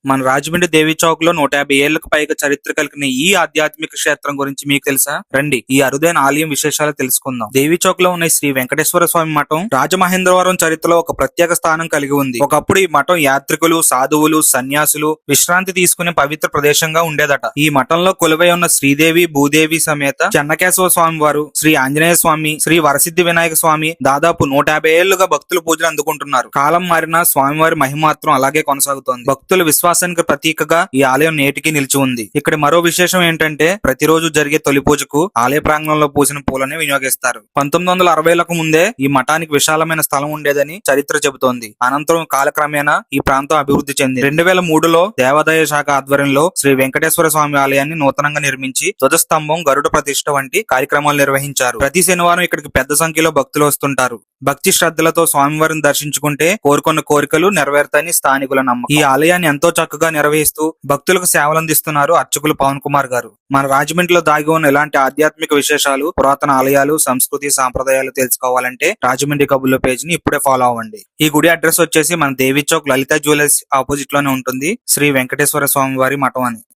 మన రాజమండ్రి దేవి చౌక్ లో 150 ఏళ్లకు పైగా చరిత్ర కలిగిన ఈ ఆధ్యాత్మిక క్షేత్రం గురించి మీకు తెలుసా? రండి ఈ అరుదైన ఆలయం విశేషాలు తెలుసుకుందాం. దేవి చౌక్ లో ఉన్న శ్రీ వెంకటేశ్వర స్వామి మఠం రాజమహేంద్రవరం చరిత్రలో ఒక ప్రత్యేక స్థానం కలిగి ఉంది. ఒకప్పుడు ఈ మఠం యాత్రికులు, సాధువులు, సన్యాసులు విశ్రాంతి తీసుకునే పవిత్ర ప్రదేశంగా ఉండేదట. ఈ మఠంలో కొలువై ఉన్న శ్రీదేవి, భూదేవి సమేత చెన్నకేశవ స్వామి వారు, శ్రీ ఆంజనేయ స్వామి, శ్రీ వరసిద్ధి వినాయక స్వామి దాదాపు 150 ఏళ్లుగా భక్తులు పూజలు అందుకుంటున్నారు. కాలం మారినా స్వామివారి మహిమ మాత్రం అలాగే కొనసాగుతోంది. భక్తుల విశ్వాసానికి ప్రతీకగా ఈ ఆలయం నేటికి నిలిచి ఉంది. ఇక్కడ మరో విశేషం ఏంటంటే ప్రతిరోజు జరిగే తొలి పూజకు ఆలయ ప్రాంగణంలో పూసిన పూలని వినియోగిస్తారు. 1960లకు ముందే ఈ మఠానికి విశాలమైన స్థలం ఉండేదని చరిత్ర చెబుతోంది. అనంతరం కాలక్రమేణా ఈ ప్రాంతం అభివృద్ధి చెంది 2003లో దేవాదాయ శాఖ ఆధ్వర్యంలో శ్రీ వెంకటేశ్వర స్వామి ఆలయాన్ని నూతనంగా నిర్మించి ధ్వజస్తంభం, గరుడ ప్రతిష్ఠ వంటి కార్యక్రమాలు నిర్వహించారు. ప్రతి శనివారం ఇక్కడికి పెద్ద సంఖ్యలో భక్తులు వస్తుంటారు. భక్తి శ్రద్ధలతో స్వామివారిని దర్శించుకుంటే కోరుకున్న కోరికలు నెరవేరుతాయని స్థానికుల నమ్మకం. ఈ ఆలయాన్ని ఎంతో చక్కగా నిర్వహిస్తూ భక్తులకు సేవలు అందిస్తున్నారు అర్చకులు పవన్ కుమార్ గారు. మన రాజమండ్రిలో దాగి ఉన్న ఇలాంటి ఆధ్యాత్మిక విశేషాలు, పురాతన ఆలయాలు, సంస్కృతి, సాంప్రదాయాలు తెలుసుకోవాలంటే రాజమండ్రి కబుర్ల పేజ్ ని ఇప్పుడే ఫాలో అవ్వండి. ఈ గుడి అడ్రస్ వచ్చేసి మన దేవి చౌక్ లలిత జ్యువెలర్స్ ఆపోజిట్ లోనే ఉంటుంది. శ్రీ వెంకటేశ్వర స్వామి వారి మఠం అని.